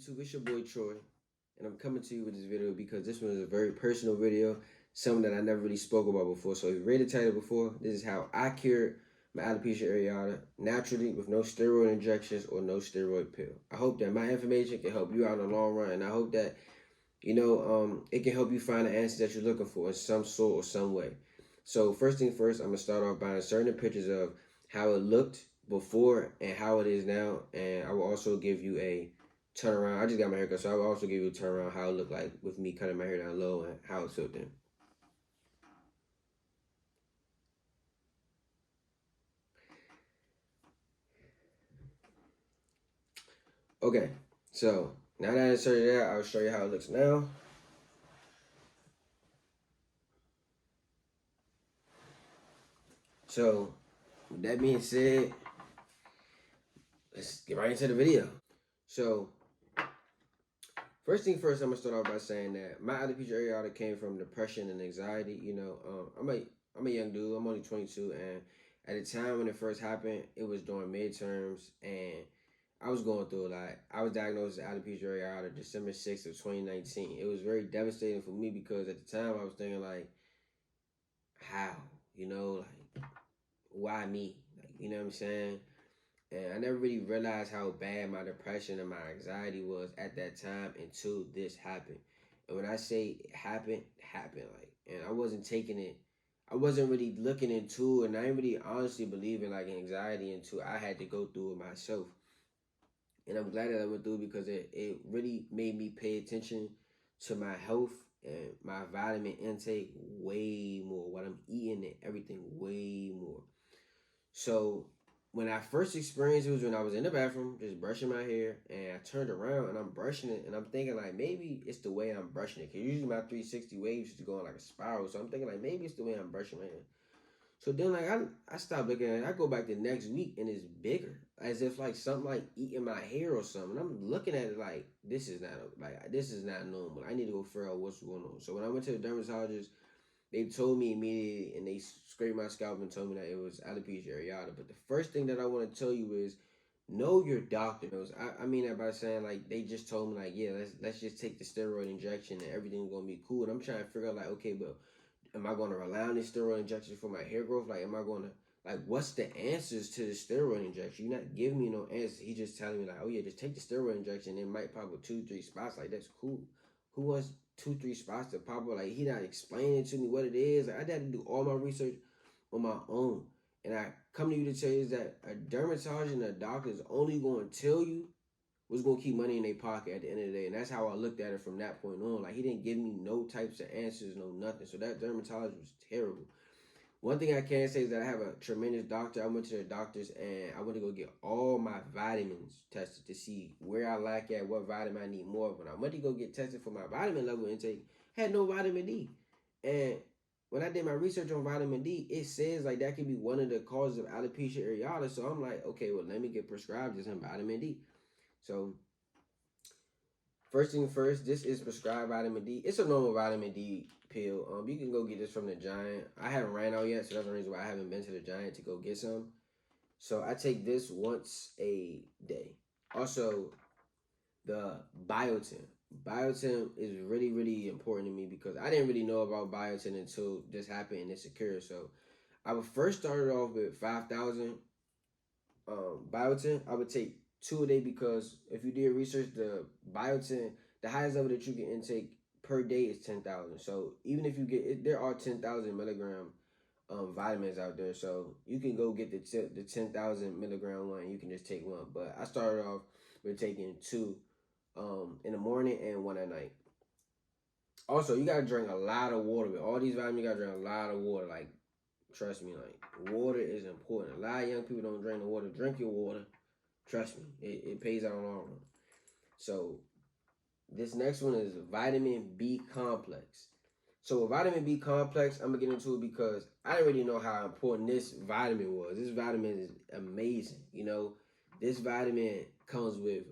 YouTube? It's your boy Troy, and I'm coming to you with this video because this one is a very personal video, something that I never really spoke about before. So if you read the title before, this is how I cured my alopecia areata naturally with no steroid injections or no steroid pill. I hope that my information can help you out in the long run, and I hope that it can help you find the answers that you're looking for in some sort or some way. So first thing first, I'm gonna start off by inserting pictures of how it looked before and how it is now, and I will also give you a turnaround. I just got my haircut, so I will also give you a turnaround how it looked like with me cutting my hair down low and how it felt then. Okay, so now that I inserted that, I'll show you how it looks now. So with that being said, let's get right into the video. So first thing first, I'm gonna start off by saying that my alopecia areata came from depression and anxiety. I'm a young dude. I'm only 22, and at the time when it first happened, it was during midterms, and I was going through a lot. I was diagnosed with alopecia areata December 6th of 2019. It was very devastating for me because at the time I was thinking like, how, like why me? Like, you know what I'm saying? And I never really realized how bad my depression and my anxiety was at that time until this happened. And when I say it happened, like, and I wasn't taking it, I wasn't really looking into it, and I didn't really honestly believe in like anxiety until I had to go through it myself. And I'm glad that I went through it because it really made me pay attention to my health and my vitamin intake way more, what I'm eating and everything way more. So when I first experienced it was when I was in the bathroom just brushing my hair, and I turned around and I'm brushing it, and I'm thinking like maybe it's the way I'm brushing it, because usually my 360 waves used to go in like a spiral. So I'm thinking like maybe it's the way I'm brushing my hair. So then like I stopped looking at it. I go back the next week and it's bigger, as if like something like eating my hair or something. I'm looking at it like this is not normal. I need to go figure out what's going on. So when I went to the dermatologist, they told me immediately, and they scraped my scalp and told me that it was alopecia areata. But the first thing that I want to tell you is know your doctor. I mean that by saying like they just told me like, yeah, let's just take the steroid injection and everything's gonna be cool. And I'm trying to figure out like, okay, but am I gonna rely on this steroid injection for my hair growth? Like, am I gonna like what's the answers to the steroid injection? You're not giving me no answers. He just telling me like, oh yeah, just take the steroid injection. It might pop up 2-3 spots. Like that's cool. Who wants 2-3 spots to pop up? Like he not explaining to me what it is. Like, I had to do all my research on my own. And I come to you to tell you is that a dermatologist and a doctor is only going to tell you what's going to keep money in their pocket at the end of the day. And that's how I looked at it from that point on. Like he didn't give me no types of answers, no nothing. So that dermatologist was terrible. One thing I can say is that I have a tremendous doctor. I went to the doctors and I went to go get all my vitamins tested to see where I lack at, what vitamin I need more of. When I went to go get tested for my vitamin level intake, I had no vitamin D. And when I did my research on vitamin D, it says like that could be one of the causes of alopecia areata. So I'm like, okay, well, let me get prescribed just some vitamin D. So first thing first, this is prescribed vitamin D. It's a normal vitamin D pill. You can go get this from the Giant. I haven't ran out yet, so that's the reason why I haven't been to the Giant to go get some. So I take this once a day. Also, the biotin. Biotin is really, really important to me because I didn't really know about biotin until this happened and this occurred. So I would first start off with 5,000 biotin. I would take 2 a day because if you did research, the biotin, the highest level that you can intake per day is 10,000. So even if you get it, there are 10,000 milligram vitamins out there. So you can go get the 10,000 milligram one. You can just take one. But I started off with taking 2 in the morning and 1 at night. Also, you gotta drink a lot of water. With all these vitamins, you gotta drink a lot of water. Like, trust me, like water is important. A lot of young people don't drink the water. Drink your water. Trust me, it pays out on all run. So this next one is vitamin B complex. So a vitamin B complex, I'm gonna get into it because I didn't really know how important this vitamin was. This vitamin is amazing. This vitamin comes with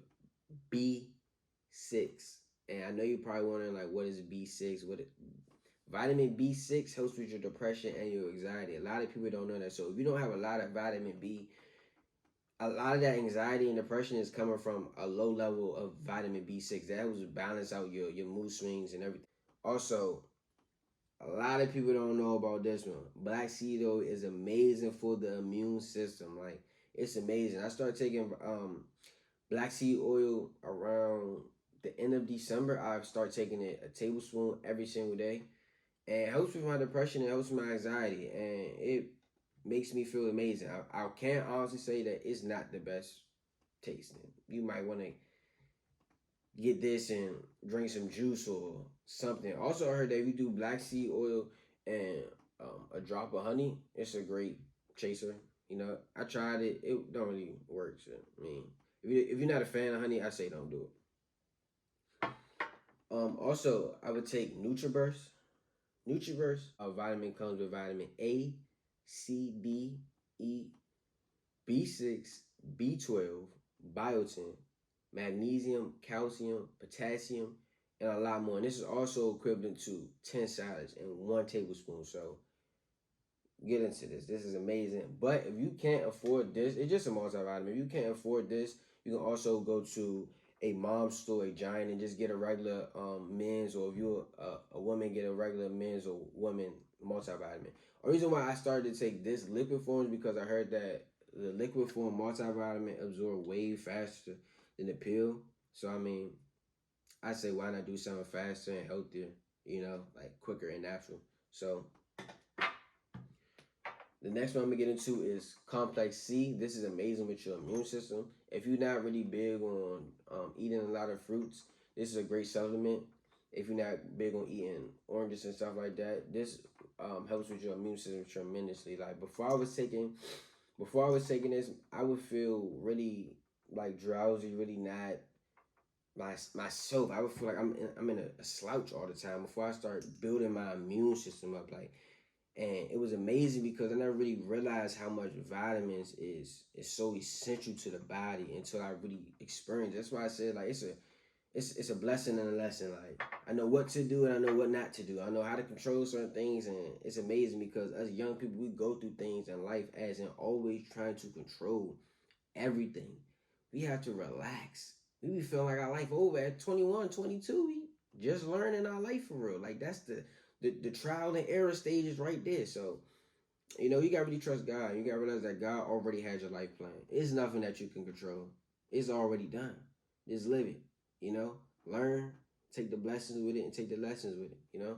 B6. And I know you're probably wondering like what is B6? Vitamin B6 helps with your depression and your anxiety. A lot of people don't know that. So if you don't have a lot of vitamin B, a lot of that anxiety and depression is coming from a low level of vitamin B6. That helps balance out your mood swings and everything. Also, a lot of people don't know about this one. Black seed oil is amazing for the immune system. Like, it's amazing. I started taking black seed oil around the end of December. I've started taking it a tablespoon every single day. And it helps with my depression. It helps with my anxiety. And it makes me feel amazing. I can't honestly say that it's not the best tasting. You might want to get this and drink some juice or something. Also, I heard that if you do black seed oil and a drop of honey, it's a great chaser. You know, I tried it. It don't really work. So, I mean, if you're not a fan of honey, I say don't do it. Also, I would take NutriBurst. NutriBurst, a vitamin comes with vitamin A, C, D, E, B6, B12, biotin, magnesium, calcium, potassium, and a lot more. And this is also equivalent to 10 salads and 1 tablespoon. So get into this. This is amazing. But if you can't afford this, it's just a multivitamin. If you can't afford this, you can also go to a mom's store, a Giant, and just get a regular men's, or if you're a woman, get a regular men's or woman multivitamin. The reason why I started to take this liquid form is because I heard that the liquid form multivitamin absorb way faster than the pill. So I mean, I say why not do something faster and healthier, you know, like quicker and natural. So the next one I'm gonna get into is Complex C. This is amazing with your immune system. If you're not really big on eating a lot of fruits, this is a great supplement. If you're not big on eating oranges and stuff like that, this helps with your immune system tremendously. Like before I was taking this, I would feel really like drowsy, really not myself. I would feel like I'm in a slouch all the time before I start building my immune system up. Like, and it was amazing because I never really realized how much vitamins is so essential to the body until I really experienced. That's why I said like it's a blessing and a lesson. Like I know what to do and I know what not to do. I know how to control certain things, and it's amazing because as young people we go through things in life as in always trying to control everything. We have to relax. We be feeling like our life over at 21, 22. We just learning our life for real. Like that's the trial and error stages right there. So, you know, you gotta really trust God. You gotta realize that God already has your life plan. It's nothing that you can control. It's already done. Just live it. You know, learn, take the blessings with it, and take the lessons with it. You know.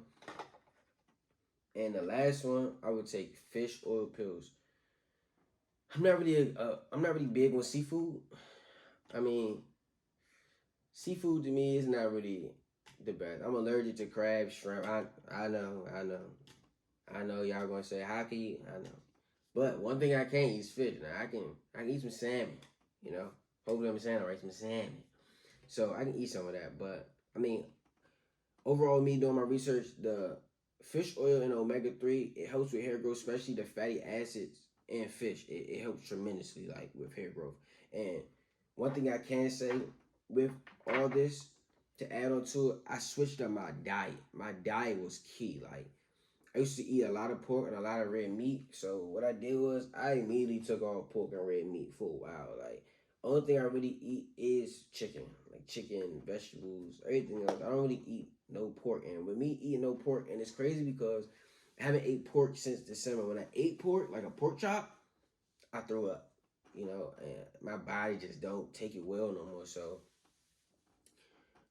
And the last one, I would take fish oil pills. I'm not really big on seafood. I mean, seafood to me is not really the best. I'm allergic to crab, shrimp. I know y'all gonna say, how can you? I know. But one thing I can't eat is fish. Now I can eat some salmon, you know. Hopefully I'm saying all right, some salmon. So I can eat some of that. But I mean, overall me doing my research, the fish oil and omega-3, it helps with hair growth, especially the fatty acids in fish. It helps tremendously like with hair growth. And one thing I can say with all this, to add on to it, I switched up my diet. My diet was key. Like I used to eat a lot of pork and a lot of red meat. So what I did was I immediately took off pork and red meat for a while. Like only thing I really eat is chicken. Like chicken, vegetables, everything else. I don't really eat no pork. And with me eating no pork, and it's crazy because I haven't ate pork since December. When I ate pork, like a pork chop, I throw up. You know, and my body just don't take it well no more. So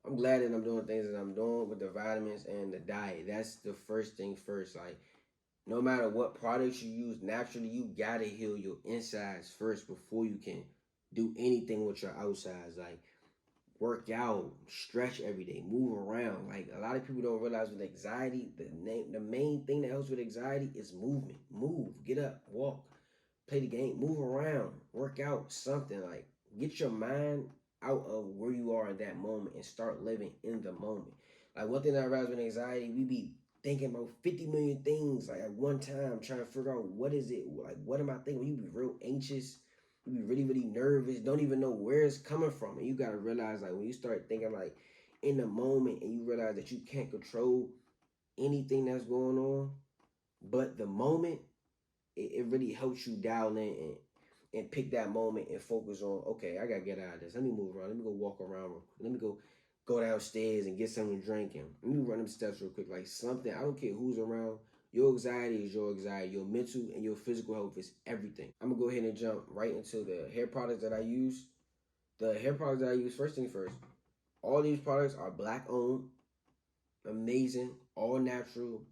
I'm glad that I'm doing things that I'm doing with the vitamins and the diet. That's the first thing first. Like, no matter what products you use naturally, you gotta heal your insides first before you can do anything with your outsides. Like, work out, stretch every day, move around. Like, a lot of people don't realize with anxiety, the main thing that helps with anxiety is movement. Move, get up, walk, play the game, move around, work out, something. Like, get your mind out of where you are in that moment and start living in the moment. Like one thing that I realize with anxiety, we be thinking about 50 million things like at one time, trying to figure out what is it, like what am I thinking? You be real anxious, you be really, really nervous, don't even know where it's coming from. And you gotta realize like when you start thinking like in the moment and you realize that you can't control anything that's going on, but the moment, it really helps you dial in and pick that moment and focus on, okay, I gotta get out of this. Let me move around. Let me go walk around real quick. Let me go downstairs and get something to drink, and let me run them steps real quick. Like something, I don't care who's around. Your anxiety is your anxiety. Your mental and your physical health is everything. I'm gonna go ahead and jump right into the hair products that I use. The hair products that I use, first thing first, all these products are black owned, amazing, all natural.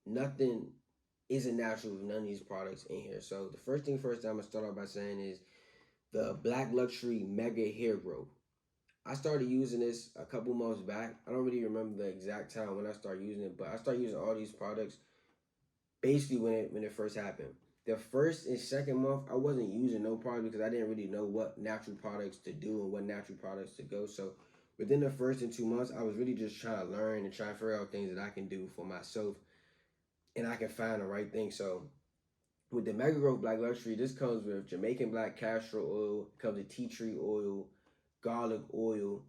Nothing isn't natural with none of these products in here. So the first thing first that I'm gonna start off by saying is the Black Luxury Mega Hair Growth. I started using this a couple months back. I don't really remember the exact time when I started using it, but I started using all these products basically when it first happened. The first and second month, I wasn't using no product because I didn't really know what natural products to do and what natural products to go. So within the first and 2 months, I was really just trying to learn and try to figure out things that I can do for myself and I can find the right thing. So with the Mega Growth Black Luxury, this comes with Jamaican black castor oil, comes with tea tree oil, garlic oil,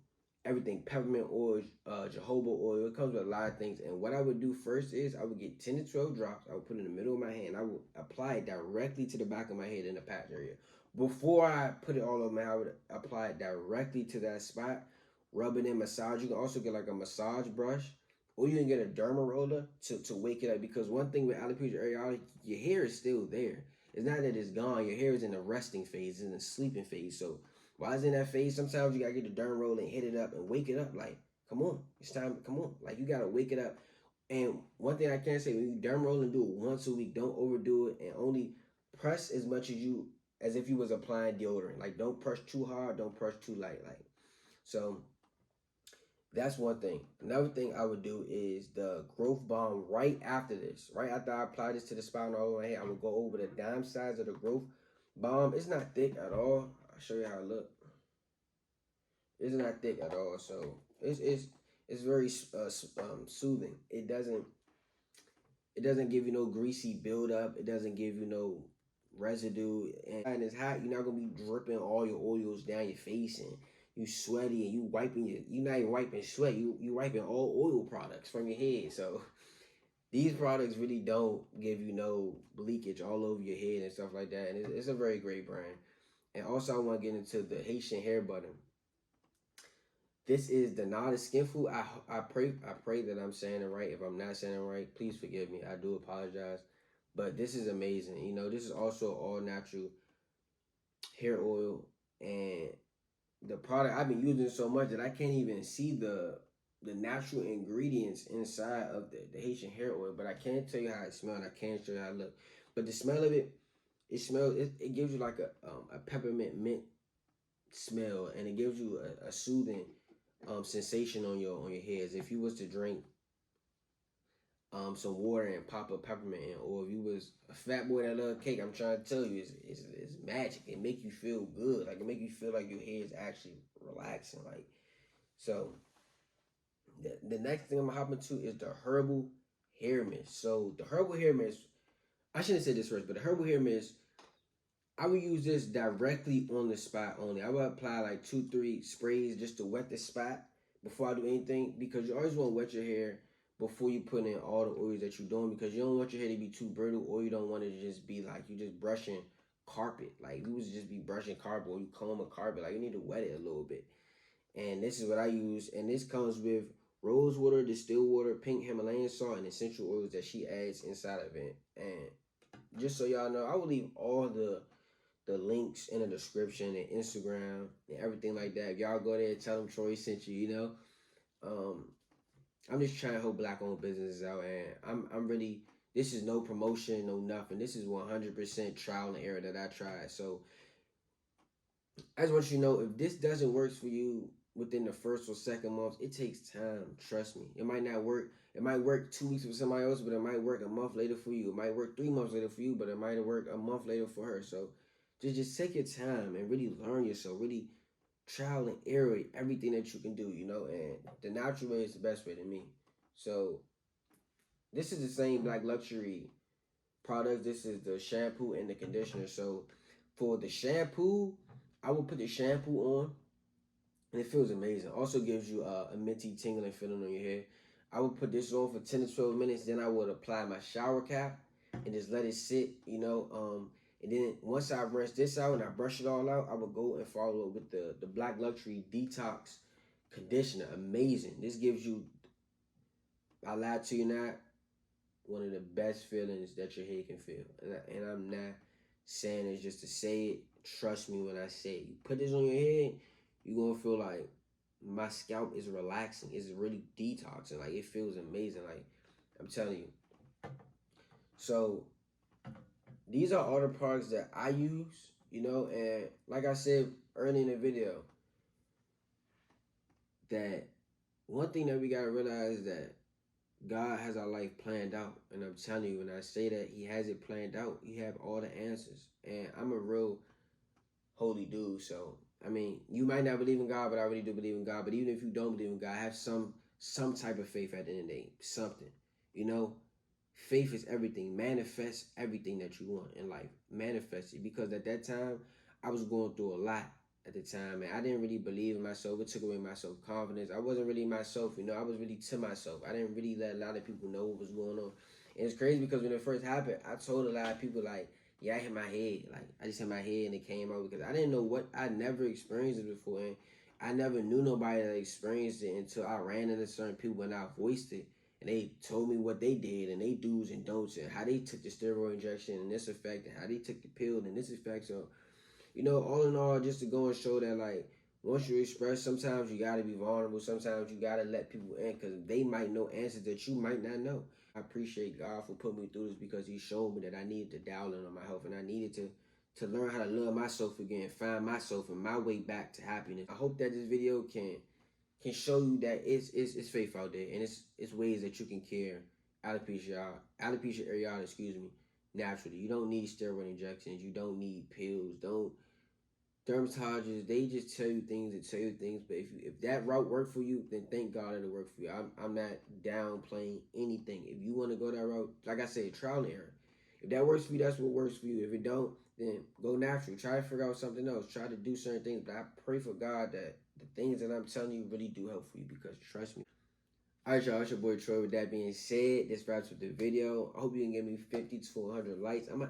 everything, peppermint oil, jojoba oil. It comes with a lot of things. And what I would do first is I would get 10 to 12 drops. I would put it in the middle of my hand. I would apply it directly to the back of my head in the patch area. Before I put it all over my head, I would apply it directly to that spot, rub it in, massage. You can also get like a massage brush, or you can get a derma roller to wake it up. Because one thing with alopecia areata, your hair is still there. It's not that it's gone. Your hair is in the resting phase, it's in the sleeping phase. So while it's in that phase, sometimes you gotta get the derma roller and hit it up and wake it up. Like, come on, it's time. Come on, like you gotta wake it up. And one thing I can say, when you derma roll and do it once a week, don't overdo it, and only press as much as if you was applying deodorant. Like, don't press too hard, don't press too light. Like, so that's one thing. Another thing I would do is the growth balm right after this. Right after I apply this to the spine all over my head, I will go over the dime size of the growth balm. It's not thick at all. I'll show you how it look. It's not thick at all, so it's very soothing. It doesn't give you no greasy buildup. It doesn't give you no residue. And it's hot, you're not gonna be dripping all your oils down your face, and you sweaty, and you're not even wiping sweat. You wiping all oil products from your head. So these products really don't give you no leakage all over your head and stuff like that. And it's a very great brand. And also, I want to get into the Haitian hair butter. This is the Nada Skin Food. I pray that I'm saying it right. If I'm not saying it right, please forgive me. I do apologize. But this is amazing. You know, this is also all natural hair oil, and the product, I've been using it so much that I can't even see the natural ingredients inside of the Haitian hair oil. But I can't tell you how it smells. I can't show you how it looks. But the smell of it, it gives you like a peppermint mint smell, and it gives you a soothing sensation on your hairs. If you was to drink some water and pop a peppermint in, or if you was a fat boy that love cake, I'm trying to tell you, it's magic. It make you feel good. Like, it make you feel like your hair is actually relaxing. Like, so the next thing I'm gonna hop into is the Herbal hair mist. So the Herbal hair mist, I shouldn't say this first, but the Herbal hair mist, I would use this directly on the spot only. I would apply like 2-3 sprays just to wet the spot before I do anything, because you always want to wet your hair before you put in all the oils that you're doing, because you don't want your hair to be too brittle, or you don't want it to just be like you just brushing carpet. Like, you would just be brushing carpet, or you comb a carpet. Like, you need to wet it a little bit. And this is what I use. And this comes with rose water, distilled water, pink Himalayan salt, and essential oils that she adds inside of it. And just so y'all know, I will leave all the links in the description and Instagram and everything like that. If y'all go there and tell them Troy sent you, you know. I'm just trying to help black-owned businesses out, and I'm really, this is no promotion, no nothing. This is 100% trial and error that I tried. So I just want you to know, if this doesn't work for you within the first or second month, it takes time. Trust me. It might not work. It might work 2 weeks for somebody else, but it might work a month later for you. It might work 3 months later for you, but it might work a month later for her. So just take your time and really learn yourself. Really trial and error everything that you can do, you know. And the natural way is the best way to me. So this is the same Black Luxury product. This is the shampoo and the conditioner. So for the shampoo, I will put the shampoo on, and it feels amazing. Also gives you a minty tingling feeling on your hair. I would put this on for 10 to 12 minutes. Then I would apply my shower cap and just let it sit, you know. And then once I rinse this out and I brush it all out, I would go and follow it with the Black Luxury Detox Conditioner. Amazing. This gives you, I lie to you not, one of the best feelings that your head can feel. And I'm not saying it just to say it. Trust me when I say it. You put this on your head, you're going to feel like my scalp is relaxing. It's really detoxing. Like, it feels amazing. Like, I'm telling you. So, these are all the products that I use, you know, and like I said early in the video, that one thing that we got to realize is that God has our life planned out. And I'm telling you, when I say that he has it planned out, he have all the answers. And I'm a real holy dude. So, I mean, you might not believe in God, but I really do believe in God. But even if you don't believe in God, have some type of faith at the end of the day. Something. You know, faith is everything. Manifest everything that you want in life. Manifest it. Because at that time, I was going through a lot at the time, and I didn't really believe in myself. It took away my self-confidence. I wasn't really myself, you know. I was really to myself. I didn't really let a lot of people know what was going on. And it's crazy because when it first happened, I told a lot of people, like, yeah, I hit my head. Like, I just hit my head and it came out because I didn't know what, I never experienced it before. And I never knew nobody that experienced it until I ran into certain people and I voiced it. And they told me what they did and they do's and don'ts and how they took the steroid injection and this effect and how they took the pill and this effect. So, you know, all in all, just to go and show that, like, once you express, sometimes you got to be vulnerable. Sometimes you got to let people in because they might know answers that you might not know. I appreciate God for putting me through this because he showed me that I needed to dial in on my health and I needed to learn how to love myself again, find myself and my way back to happiness. I hope that this video can show you that it's faith out there and it's ways that you can cure alopecia areata, naturally. You don't need steroid injections. You don't need pills. Dermatologists, they just tell you things and tell you things, but if that route worked for you, then thank God it'll work for you. I'm not downplaying anything. If you want to go that route, like I said, trial and error. If that works for you, that's what works for you. If it don't, then go natural. Try to figure out something else. Try to do certain things, but I pray for God that the things that I'm telling you really do help for you because trust me. All right, y'all, it's your boy Troy. With that being said, this wraps up the video. I hope you can give me 50 to 100 likes. I'm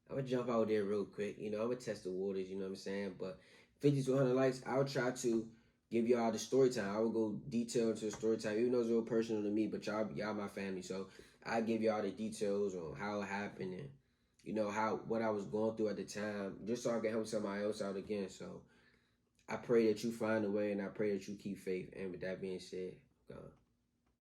gonna jump out there real quick. You know, I'm gonna test the waters, you know what I'm saying? But 50 to 100 likes, I'll try to give y'all the story time. I will go detail into the story time, even though it's real personal to me, but y'all my family. So I give y'all the details on how it happened and, you know, what I was going through at the time, just so I can help somebody else out again. So I pray that you find a way and I pray that you keep faith. And with that being said, I'm gone.